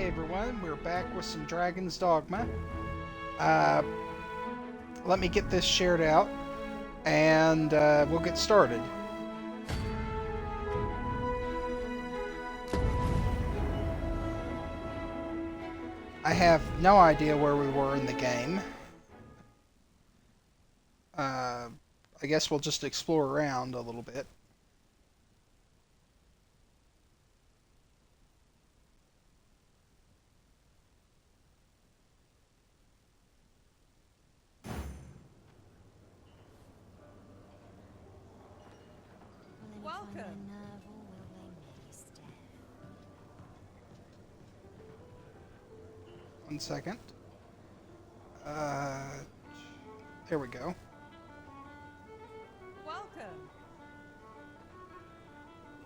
Hey everyone, we're back with some Dragon's Dogma. Uh, Let me get this shared out, and we'll get started. I have no idea where we were in the game. I guess we'll just explore around a little bit. Welcome. One second. There we go. Welcome.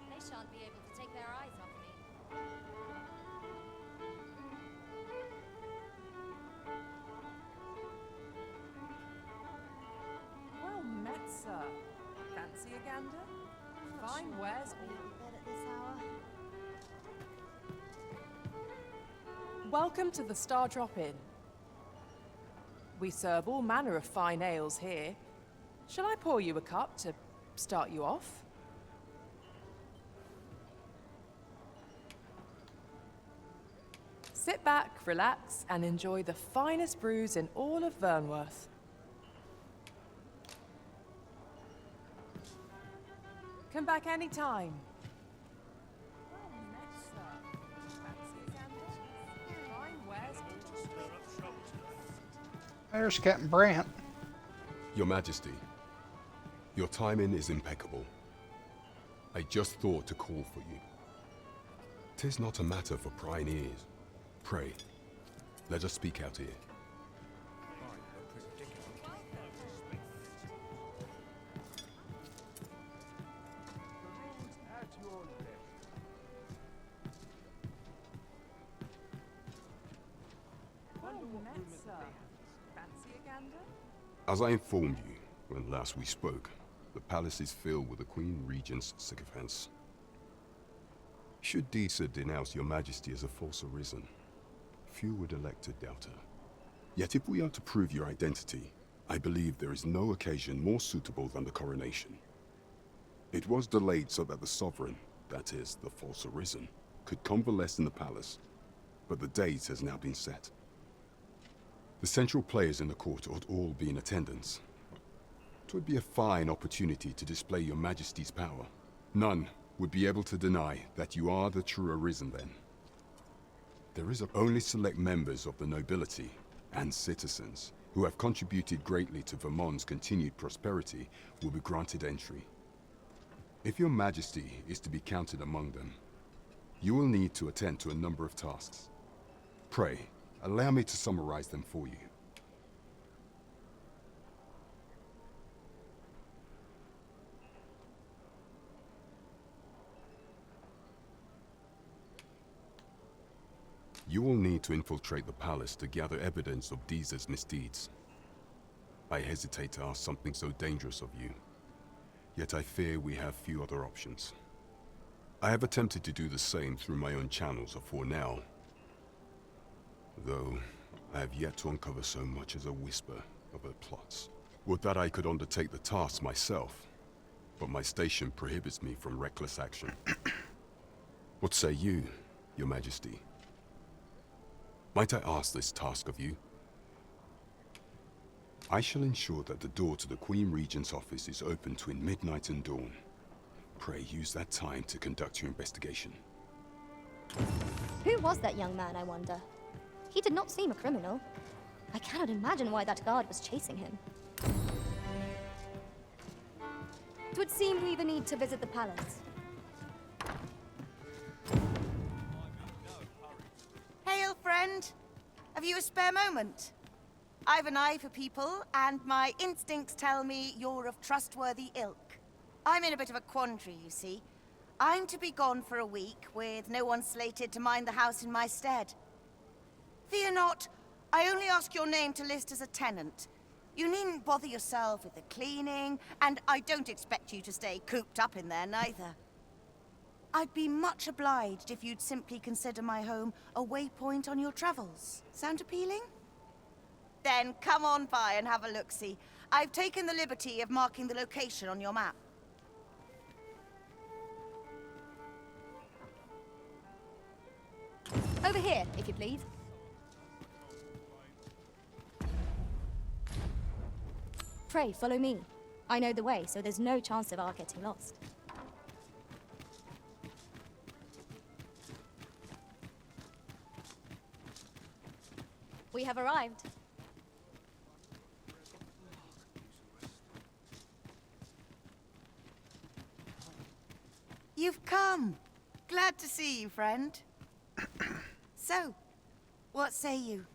They shan't be able to take their eyes off me. Well met, sir. Fancy a gander? Fine wares all. Bed at this hour. Welcome to the Star Drop Inn. We serve all manner of fine ales here. Shall I pour you a cup to start you off? Sit back, relax, and enjoy the finest brews in all of Vernworth. Come back anytime. There's Captain Brant. Your Majesty, your timing is impeccable. I just thought to call for you. 'Tis not a matter for prying ears. Pray, let us speak out here. As I informed you when last we spoke, the palace is filled with the Queen Regent's sycophants. Should Disa denounce your Majesty as a false arisen, few would elect to doubt her. Yet if we are to prove your identity, I believe there is no occasion more suitable than the coronation. It was delayed so that the sovereign, that is, the false arisen, could convalesce in the palace, but the date has now been set. The central players in the court ought all be in attendance. 'Twould be a fine opportunity to display your Majesty's power. None would be able to deny that you are the true arisen then. There is only select members of the nobility and citizens who have contributed greatly to Vermont's continued prosperity will be granted entry. If your Majesty is to be counted among them, you will need to attend to a number of tasks. Pray, allow me to summarize them for you. You will need to infiltrate the palace to gather evidence of Disa's misdeeds. I hesitate to ask something so dangerous of you, yet I fear we have few other options. I have attempted to do the same through my own channels for now, though I have yet to uncover so much as a whisper of her plots. Would that I could undertake the task myself, but my station prohibits me from reckless action. What say you, Your Majesty? Might I ask this task of you? I shall ensure that the door to the Queen Regent's office is open between midnight and dawn. Pray use that time to conduct your investigation. Who was that young man, I wonder? He did not seem a criminal. I cannot imagine why that guard was chasing him. It would seem we either need to visit the palace. Hail, friend. Have you a spare moment? I've an eye for people, and my instincts tell me you're of trustworthy ilk. I'm in a bit of a quandary, you see. I'm to be gone for a week, with no one slated to mind the house in my stead. Fear not, I only ask your name to list as a tenant. You needn't bother yourself with the cleaning, and I don't expect you to stay cooped up in there, neither. I'd be much obliged if you'd simply consider my home a waypoint on your travels. Sound appealing? Then come on by and have a look-see. I've taken the liberty of marking the location on your map. Over here, if you please. Pray, follow me. I know the way, so there's no chance of our getting lost. We have arrived. You've come. Glad to see you, friend. So, what say you?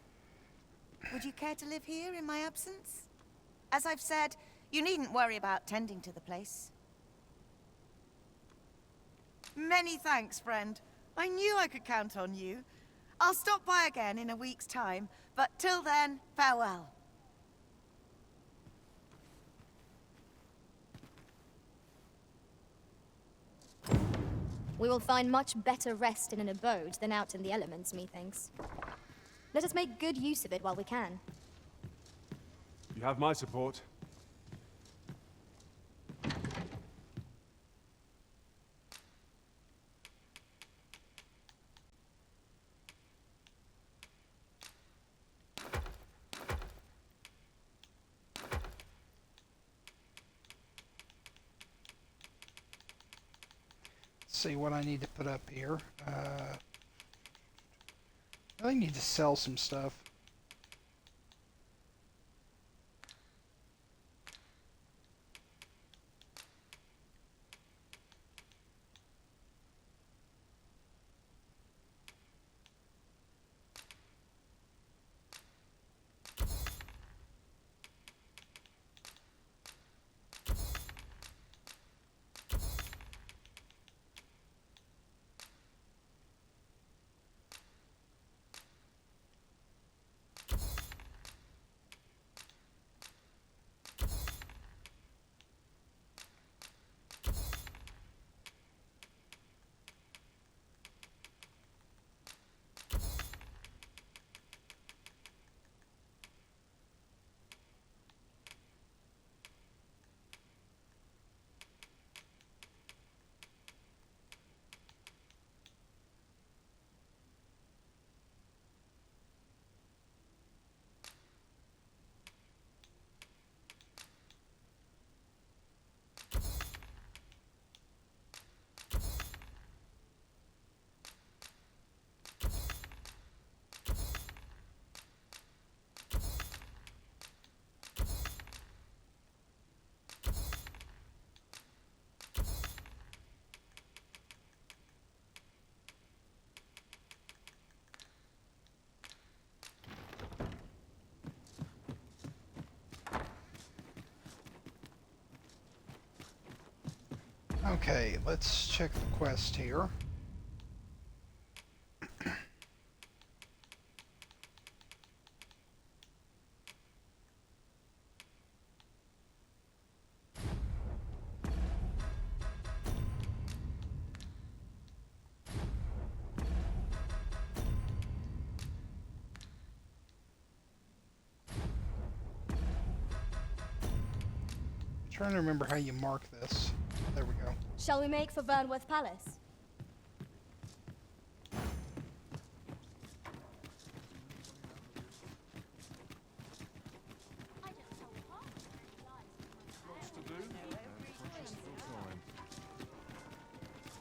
Would you care to live here in my absence? As I've said, you needn't worry about tending to the place. Many thanks, friend. I knew I could count on you. I'll stop by again in a week's time, but till then, farewell. We will find much better rest in an abode than out in the elements, methinks. Let us make good use of it while we can. You have my support. See what I need to put up here. I really need to sell some stuff. Okay, let's check the quest here. Trying to remember how you mark this. There we go. Shall we make for Vernworth Palace?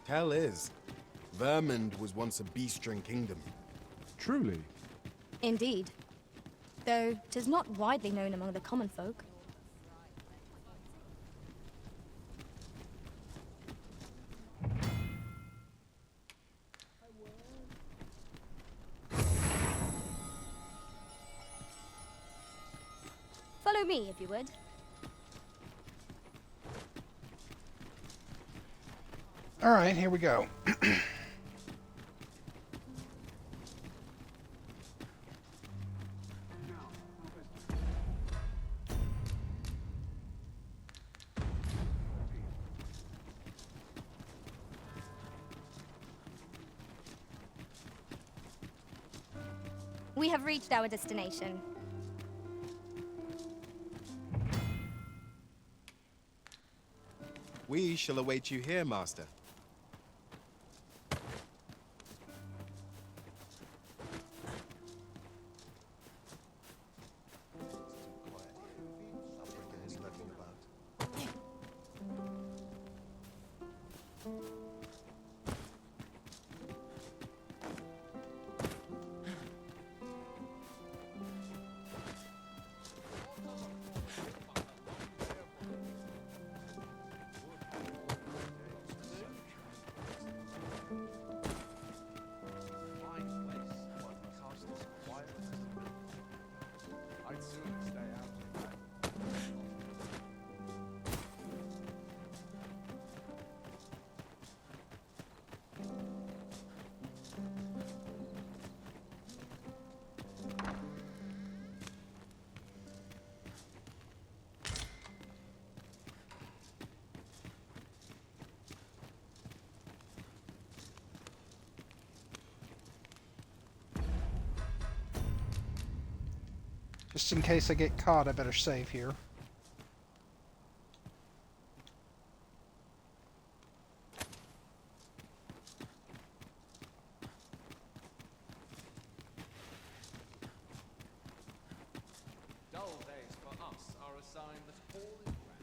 Hell is. Vermund was once a beastren kingdom. Truly. Indeed. Though 'tis not widely known among the common folk. Follow me, if you would. All right, here we go. We have reached our destination. We shall await you here, Master. Just in case I get caught, I better save here. Dull days for us are a sign that all is grand.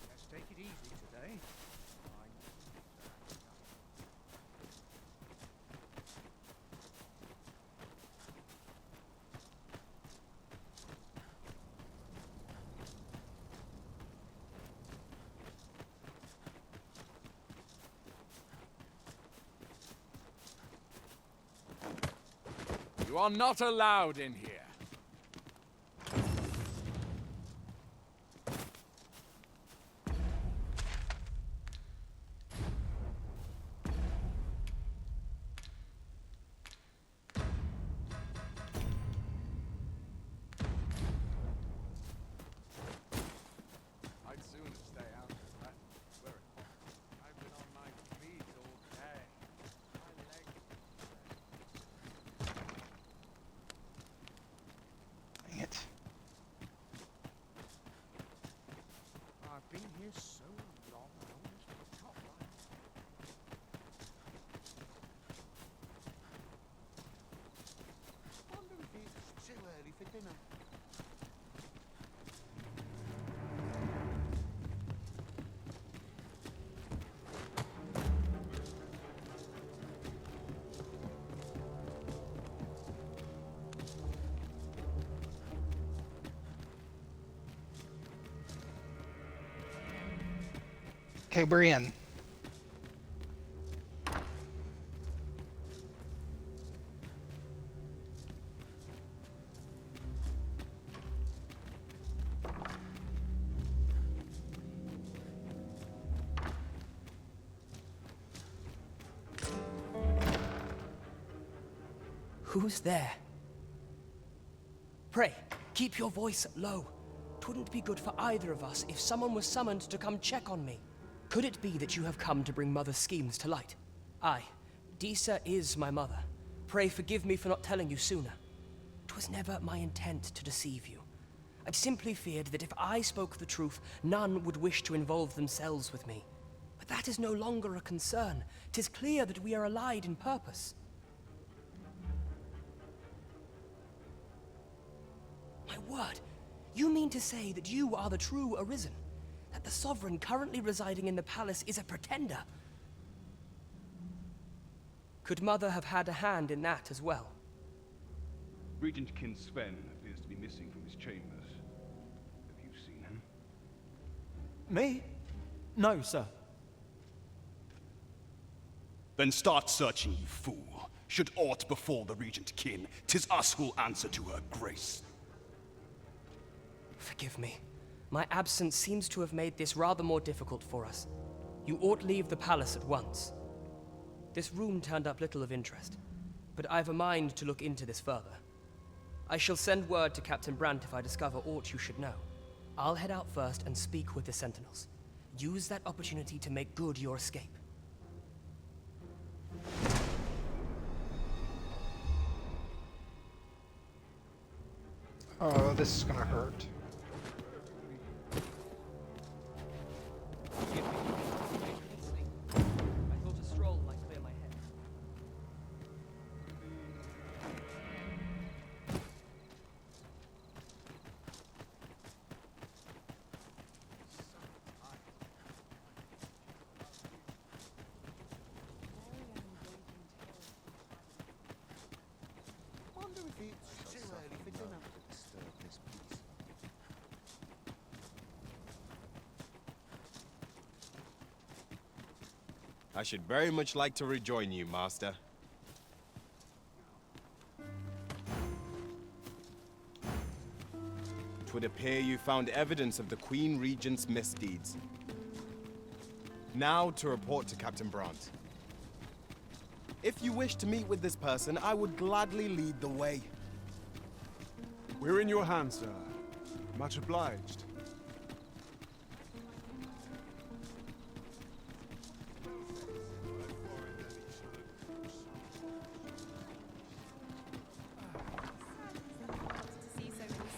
Let's take it easy today. You are not allowed in here. I'd sooner stay out of that. Where it hot. I've been on my feet all day. My legs. Dang it. I've been here so long, I almost forgot right. Wonder if it's too early for dinner. Okay, we're in. Who's there? Pray, keep your voice low. 'Twouldn't be good for either of us if someone was summoned to come check on me. Could it be that you have come to bring Mother's schemes to light? Aye, Disa is my mother. Pray forgive me for not telling you sooner. 'Twas never my intent to deceive you. I'd simply feared that if I spoke the truth, none would wish to involve themselves with me. But that is no longer a concern. 'Tis clear that we are allied in purpose. My word, you mean to say that you are the true Arisen? That the Sovereign currently residing in the palace is a pretender? Could Mother have had a hand in that as well? Regent Kin Sven appears to be missing from his chambers. Have you seen him? Me? No, sir. Then start searching, you fool. Should aught befall the Regent Kin, 'tis us who'll answer to her grace. Forgive me. My absence seems to have made this rather more difficult for us. You ought leave the palace at once. This room turned up little of interest, but I've a mind to look into this further. I shall send word to Captain Brandt if I discover aught you should know. I'll head out first and speak with the sentinels. Use that opportunity to make good your escape. Oh, this is gonna hurt. I thought a stroll might clear my head. Wonder if it's too early for dinner. I should very much like to rejoin you, Master. Twould appear you found evidence of the Queen Regent's misdeeds. Now to report to Captain Brandt. If you wish to meet with this person, I would gladly lead the way. We're in your hands, sir. Much obliged.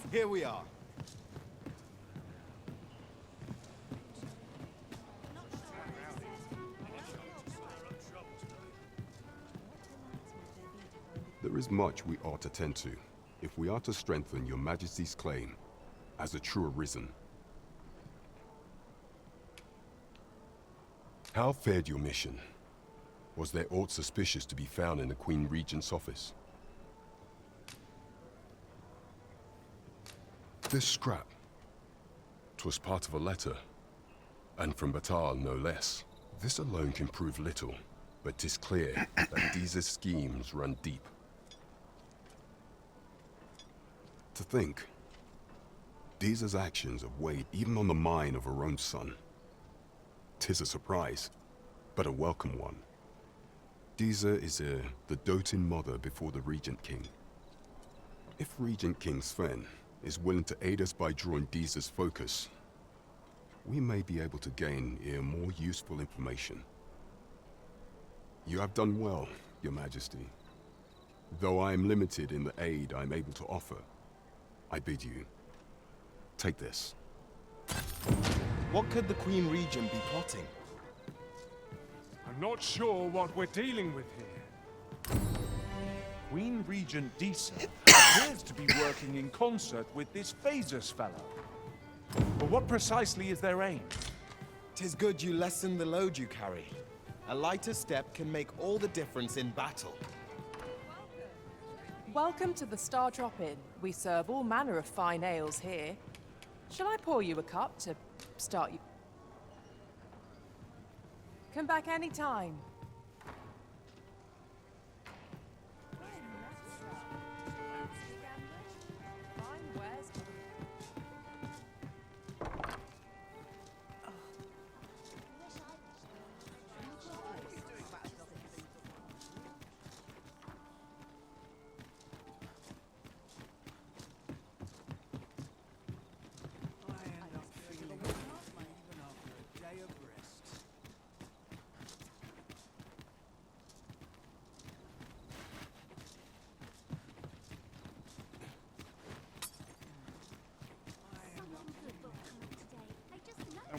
Here we are. There is much we ought to tend to, if we are to strengthen your Majesty's claim as a true arisen. How fared your mission? Was there aught suspicious to be found in the Queen Regent's office? This scrap. 'Twas part of a letter, and from Batal no less. This alone can prove little, but 'tis clear that these schemes run deep. To think, Deeza's actions have weighed even on the mind of her own son. 'Tis a surprise, but a welcome one. Deeza is the doting mother before the Regent King. If Regent King Sven is willing to aid us by drawing Deeza's focus, we may be able to gain more useful information. You have done well, Your Majesty. Though I am limited in the aid I am able to offer, I bid you, take this. What could the Queen Regent be plotting? I'm not sure what we're dealing with here. Queen Regent Deesa appears to be working in concert with this Phasus fellow. But what precisely is their aim? 'Tis good you lessen the load you carry. A lighter step can make all the difference in battle. Welcome to the Star Drop-In. We serve all manner of fine ales here. Shall I pour you a cup to start you? Come back any time.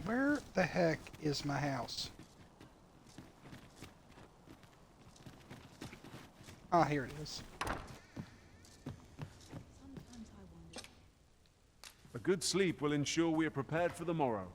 Where the heck is my house? Ah, here it is. A good sleep will ensure we are prepared for the morrow.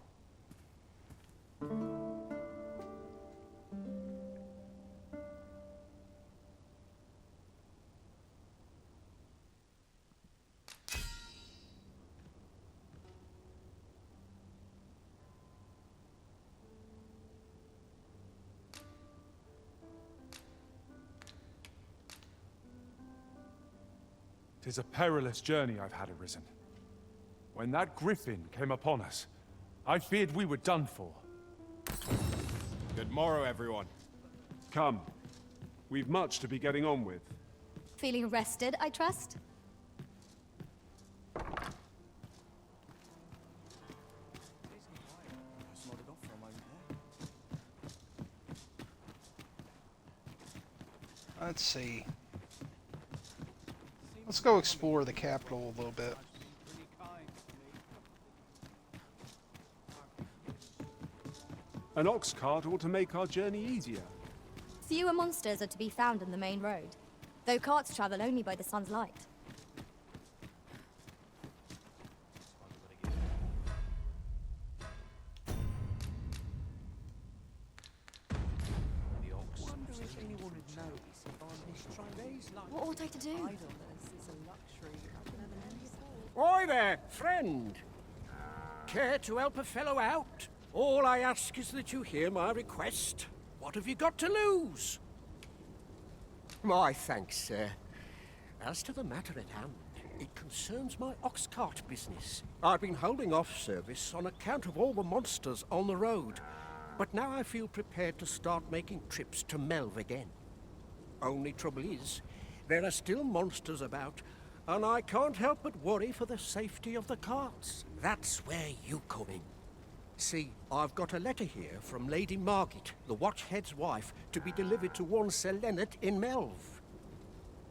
Tis a perilous journey I've had arisen. When that Griffin came upon us, I feared we were done for. Good morrow, everyone. Come. We've much to be getting on with. Feeling rested, I trust? Let's see. Let's go explore the capital a little bit. An ox cart ought to make our journey easier. Fewer monsters are to be found in the main road, though carts travel only by the sun's light. What ought I to do? Oi there, friend. Care to help a fellow out? All I ask is that you hear my request. What have you got to lose? My thanks, sir. As to the matter at hand, it concerns my ox cart business. I've been holding off service on account of all the monsters on the road, but now I feel prepared to start making trips to Melv again. Only trouble is, there are still monsters about, and I can't help but worry for the safety of the carts. That's where you come in. See, I've got a letter here from Lady Margit, the Watchhead's wife, to be delivered to one Sir Leonard in Melv.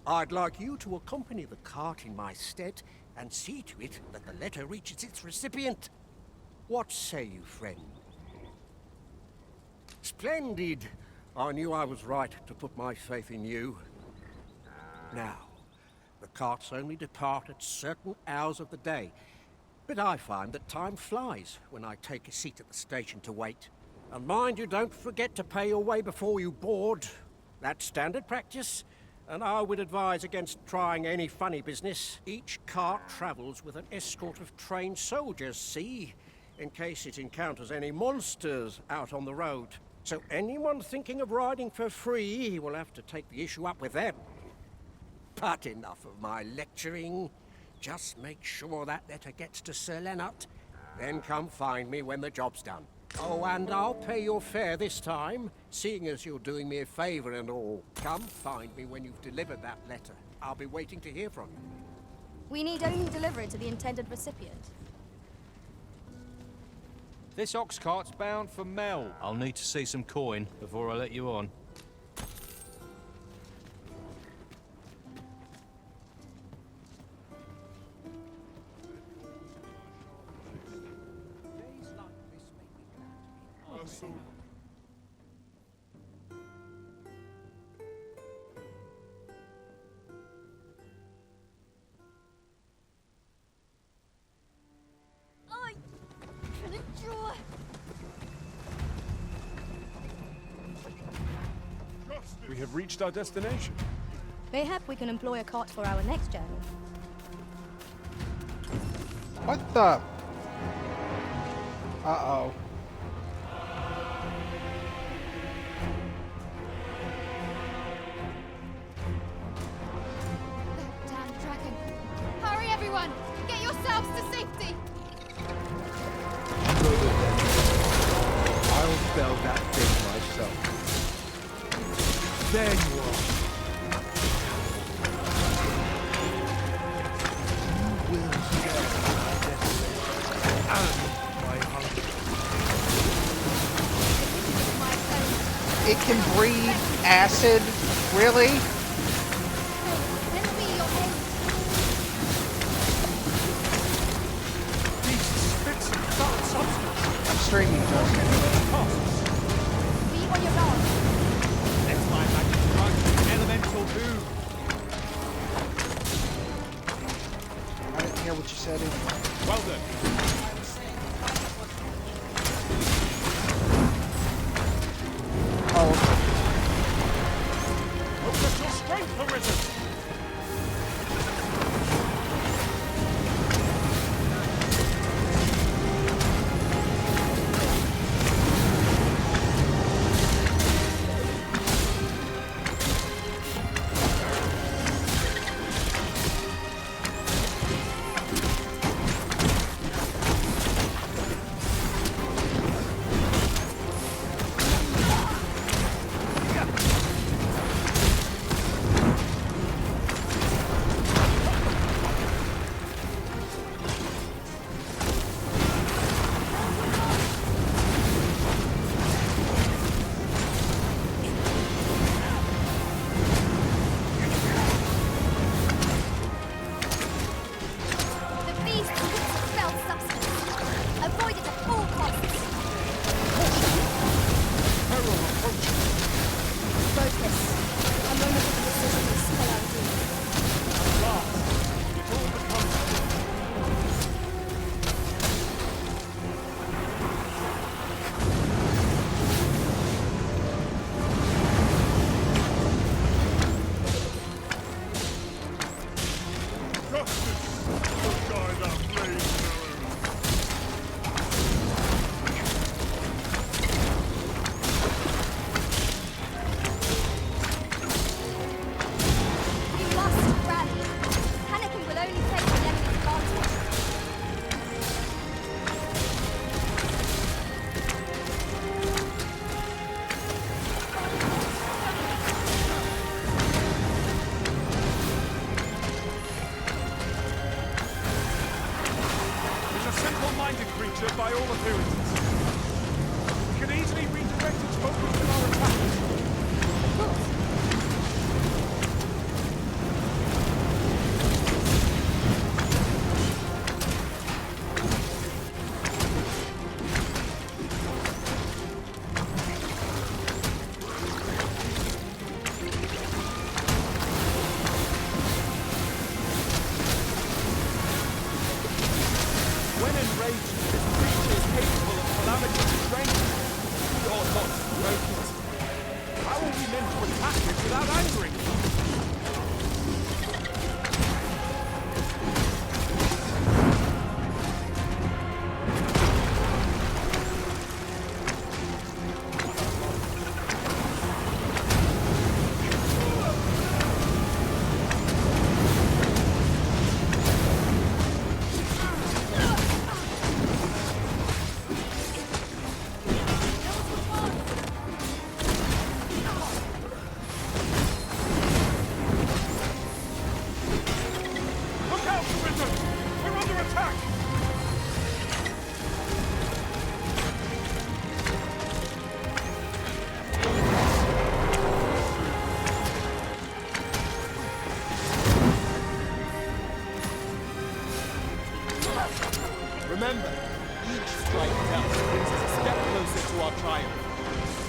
I'd like you to accompany the cart in my stead and see to it that the letter reaches its recipient. What say you, friend? Splendid! I knew I was right to put my faith in you. Now, the carts only depart at certain hours of the day, but I find that time flies when I take a seat at the station to wait. And mind you don't forget to pay your way before you board. That's standard practice, and I would advise against trying any funny business. Each cart travels with an escort of trained soldiers, see, in case it encounters any monsters out on the road. So anyone thinking of riding for free will have to take the issue up with them. But enough of my lecturing. Just make sure that letter gets to Sir Leonard, then come find me when the job's done. Oh, and I'll pay your fare this time, seeing as you're doing me a favour and all. Come find me when you've delivered that letter. I'll be waiting to hear from you. We need only deliver it to the intended recipient. This ox cart's bound for Mel. I'll need to see some coin before I let you on. I can endure. We have reached our destination. Mayhap we can employ a cart for our next journey. What the? Uh-oh. Damn dragon. Hurry, everyone! Get yourselves to safety! I'll fell that thing myself. There you are. You will share my destiny and my hunger. It can breathe acid? Really? I'm streaming, Justin. Be on your guard. Let's my magic strike elemental boom. I didn't hear what you said. Well done. Oh, Look at your strength, arisen! feeble-minded creature by all appearances. We can easily redirect its focus to our attacks. Of course. When enraged, this creature is capable of calamity and strength. We ought not to provoke it. How are we meant to attack it without angering it? Look out, Griffin! We're under attack! Remember, each strike counts brings us a step closer to our triumph.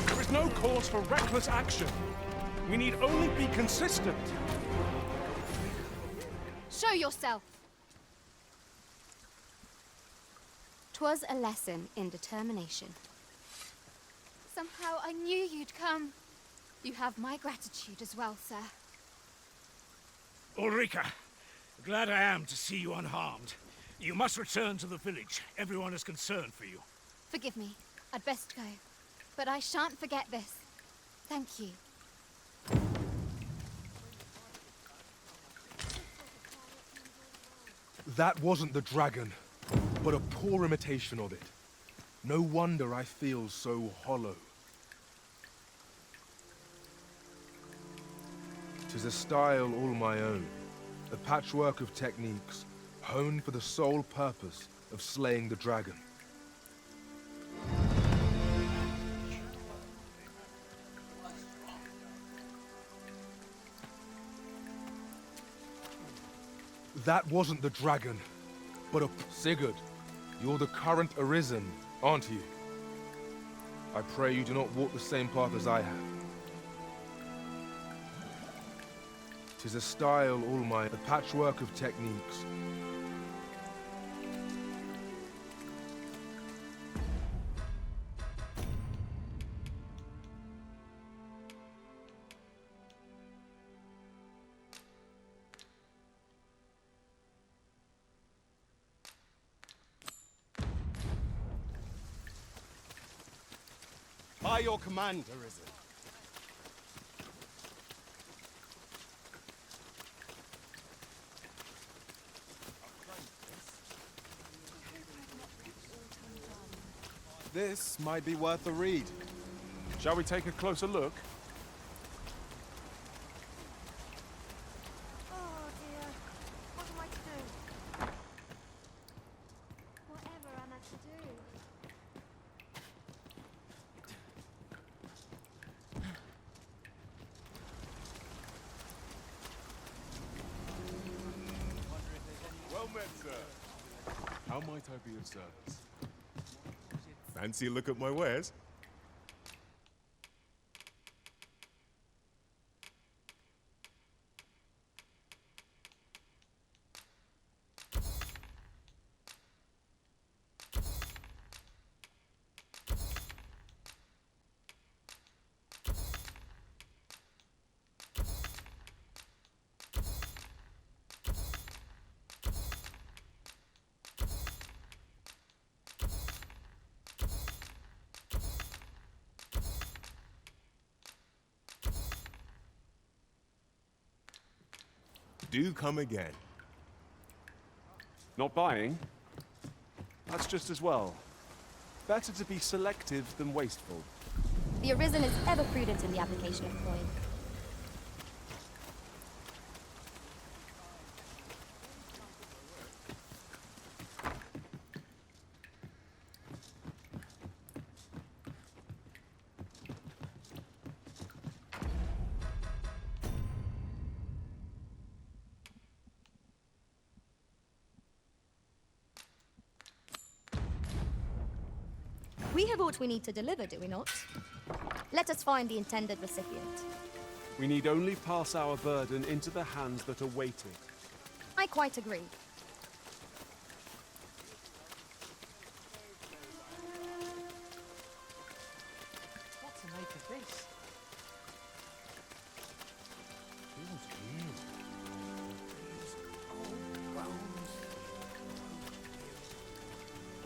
There is no cause for reckless action. We need only be consistent. Show yourself. 'Twas a lesson in determination. Somehow I knew you'd come. You have my gratitude as well, sir. Ulrika, glad I am to see you unharmed. You must return to the village. Everyone is concerned for you. Forgive me. I'd best go. But I shan't forget this. Thank you. That wasn't the dragon, but a poor imitation of it. No wonder I feel so hollow. 'Tis a style all my own, a patchwork of techniques, honed for the sole purpose of slaying the dragon. That wasn't the dragon, but a... Sigurd, you're the current Arisen, aren't you? I pray you do not walk the same path as I have. 'Tis a style all my... a patchwork of techniques. By your command, Arisen. This might be worth a read. Shall we take a closer look? Oh dear. What am I to do? Whatever am I to do? Well met, sir. How might I be of service? Fancy a look at my wares? Do come again. Not buying? That's just as well. Better to be selective than wasteful. The Arisen is ever prudent in the application of coin. We have what we need to deliver, do we not? Let us find the intended recipient. We need only pass our burden into the hands that are waiting. I quite agree. What to make of this?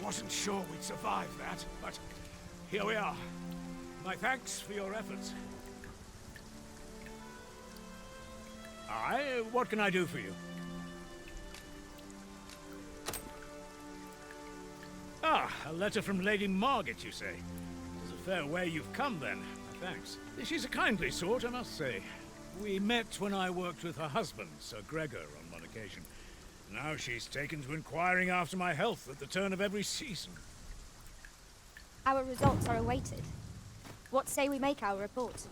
Wasn't sure we'd survive that, but here we are. My thanks for your efforts. Aye, what can I do for you? Ah, a letter from Lady Margaret, you say? It's a fair way you've come, then. My thanks. She's a kindly sort, I must say. We met when I worked with her husband, Sir Gregor, on one occasion. Now she's taken to inquiring after my health at the turn of every season. Our results are awaited. What say we make our report?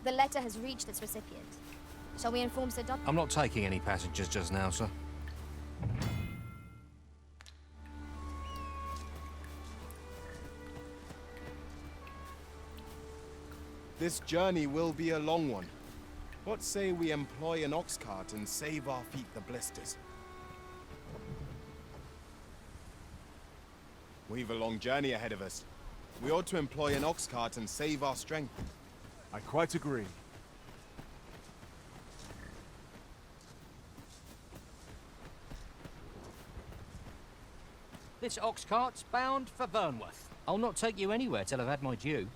The letter has reached its recipient. Shall we inform Sir Dudley? I'm not taking any passengers just now, sir. This journey will be a long one. What say we employ an ox cart and save our feet the blisters? We've a long journey ahead of us. We ought to employ an ox cart and save our strength. I quite agree. This ox cart's bound for Vernworth. I'll not take you anywhere till I've had my due.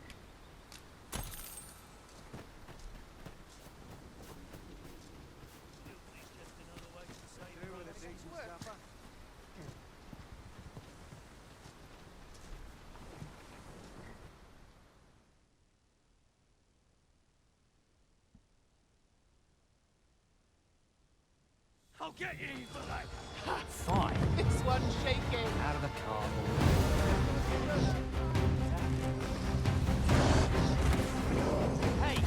I'll get you for that. Fine. This one's shaking. Out of the car. Hey!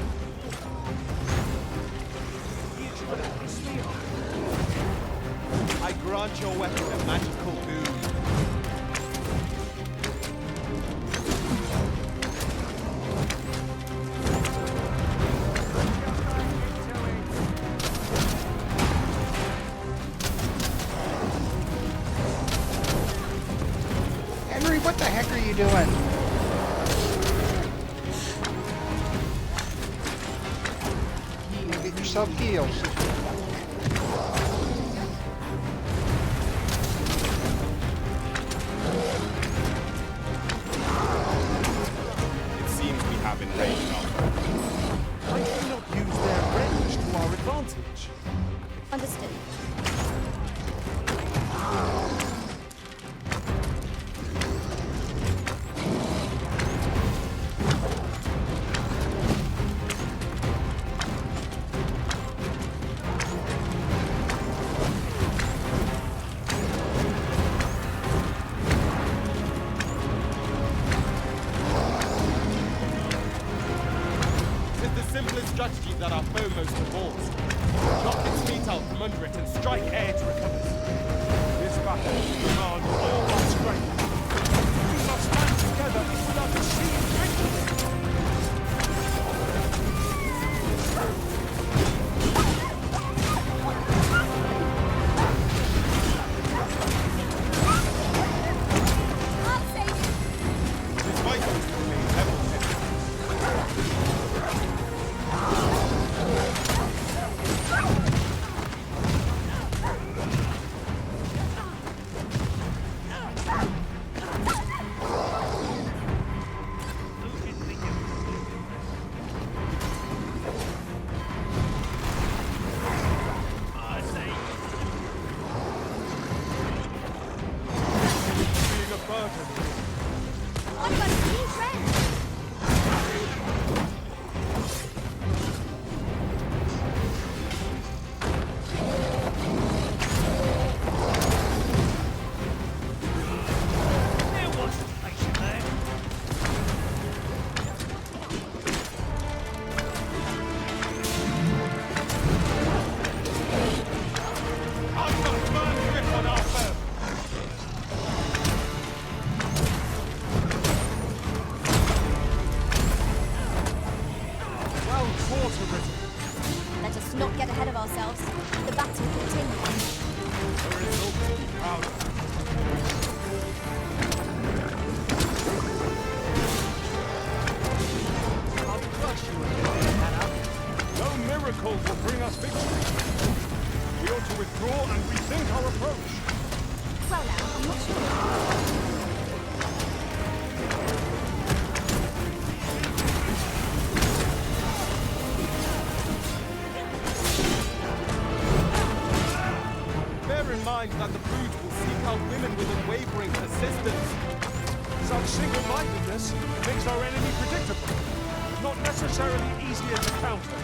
I grant your weapon a magical boon. Henry, what the heck are you doing? Get yourself healed. It seems we have been laid off. Why do we not use their range to our advantage? Understood. Tis the simplest strategy that our foe most abhors. Knock its feet out from under it and strike ere it recovers. This battle demands all our strength. We must stand together without the shield victory. It is vital to remain level-headed. proud water risen. Let us not get ahead of ourselves. The battle continues. The result to be proud of. I'll crush you if you don't get out. No miracle will bring us victory. We ought to withdraw and rethink our approach. Well now, I'm not sure. Bear in mind that the Brood will seek out women with unwavering persistence. Such single-mindedness makes our enemy predictable, not necessarily easier to counter.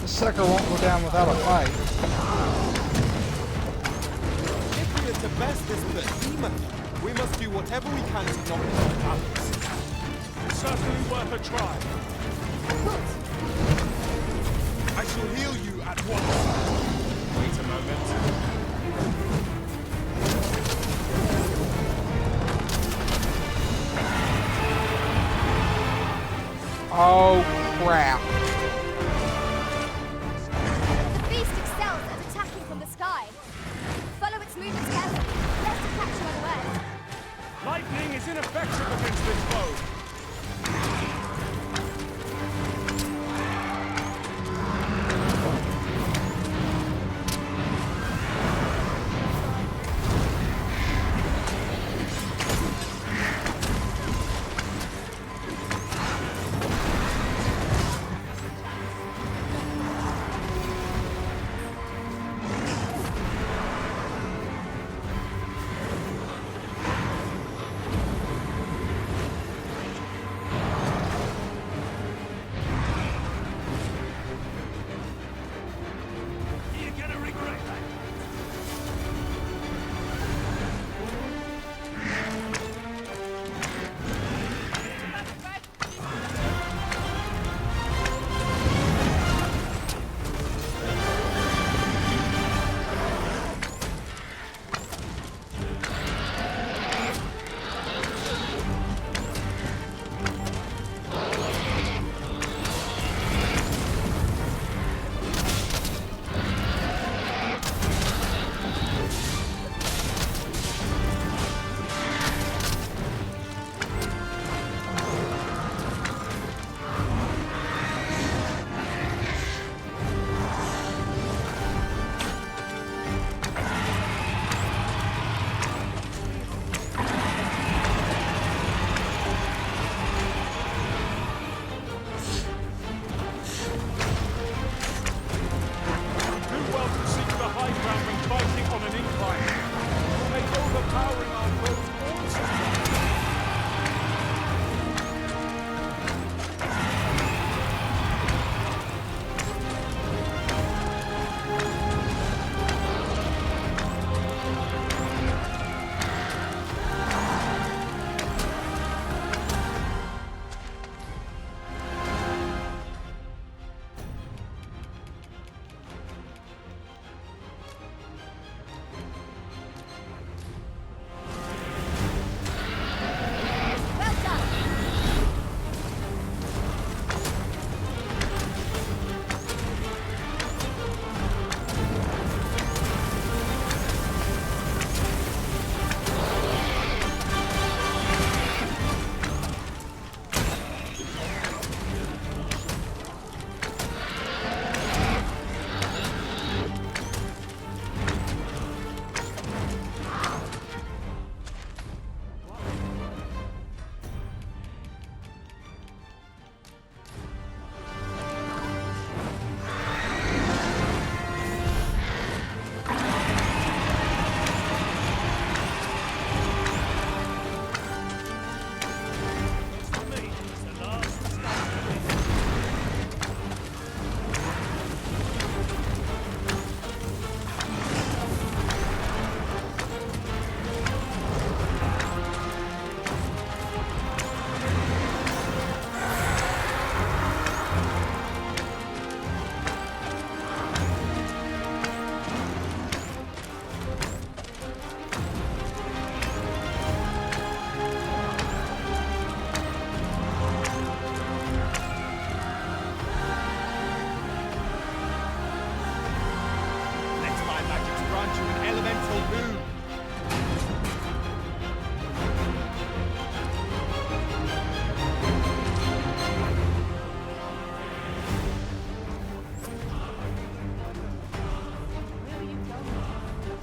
Sucker won't go down without a fight. If we are to best this behemoth, we must do whatever we can to knock it off balance. Certainly worth a try. I shall heal you at once. Wait a moment. Oh, crap. The beast excels at attacking from the sky. Follow its movements carefully, lest it catch you unawares. Lightning is ineffective against this foe.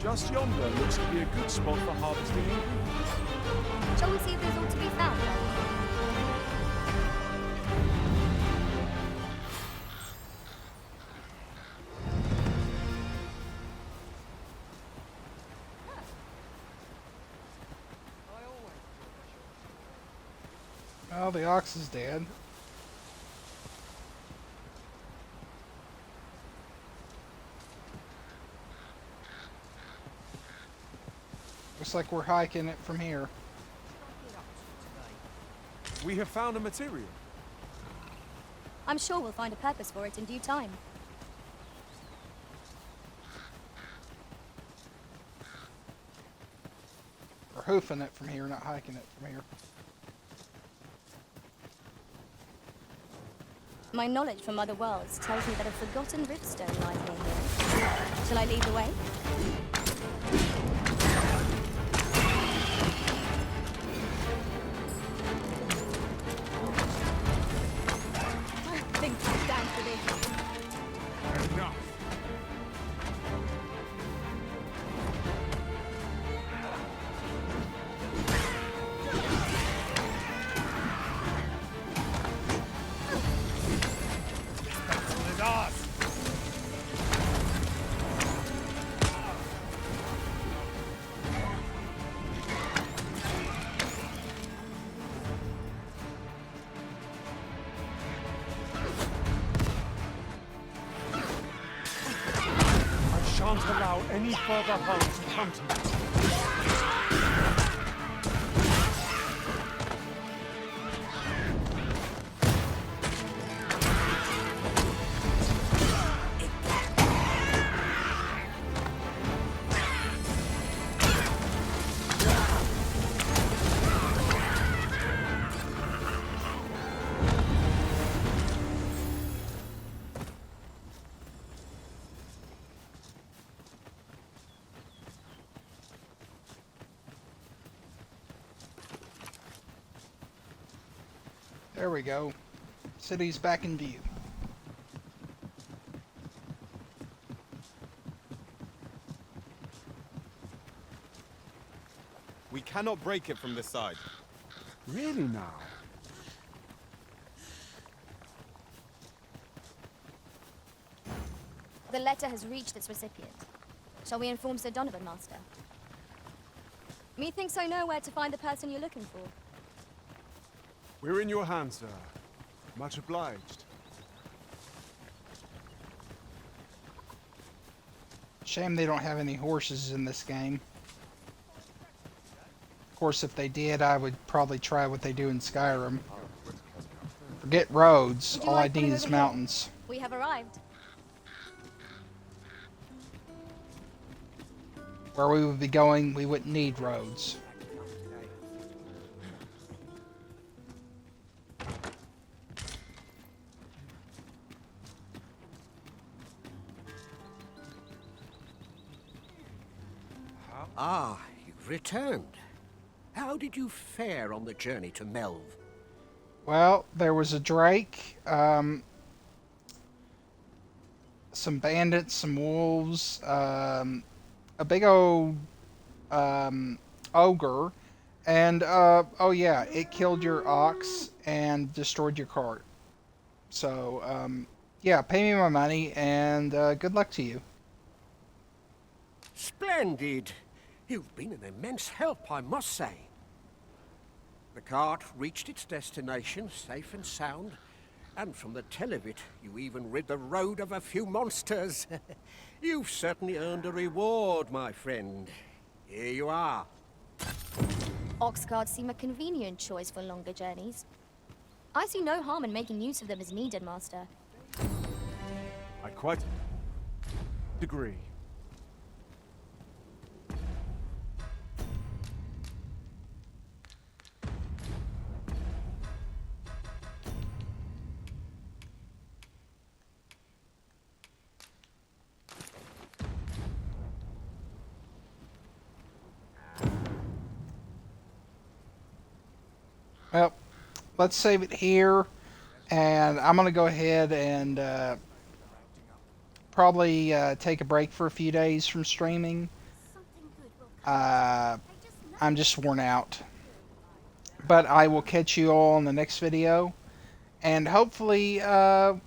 Just yonder looks to be a good spot for harvesting ingredients. Shall we see if there's all to be found? Oh, the ox is dead. Looks like we're hiking it from here. We have found a material. I'm sure we'll find a purpose for it in due time. We're hoofing it from here, not hiking it from here. My knowledge from other worlds tells me that a forgotten riftstone lies near here. Shall I lead the way? I think I stand for this. Enough. I shan't allow any further harm to come to me. There we go. City's back in view. We cannot break it from this side. Really now? The letter has reached its recipient. Shall we inform Sir Donovan, Master? Methinks I know where to find the person you're looking for. We're in your hands, sir. Much obliged. Shame they don't have any horses in this game. Of course, if they did, I would probably try what they do in Skyrim. Forget roads, all I need is mountains. We have arrived. Where we would be going, we wouldn't need roads. Ah, you've returned. How did you fare on the journey to Melv? Well, there was a drake, some bandits, some wolves, a big old ogre, and oh yeah, it killed your ox and destroyed your cart. So yeah, pay me my money and good luck to you. Splendid! You've been an immense help, I must say. The cart reached its destination safe and sound, and from the tell of it, you even rid the road of a few monsters. You've certainly earned a reward, my friend. Here you are. Ox carts seem a convenient choice for longer journeys. I see no harm in making use of them as needed, Master. I quite agree. Well, let's save it here, and I'm going to go ahead and probably take a break for a few days from streaming. I'm just worn out. But I will catch you all in the next video. And hopefully, the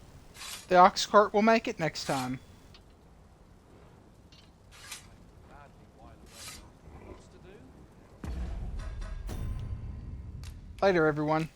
ox cart will make it next time. Later, everyone.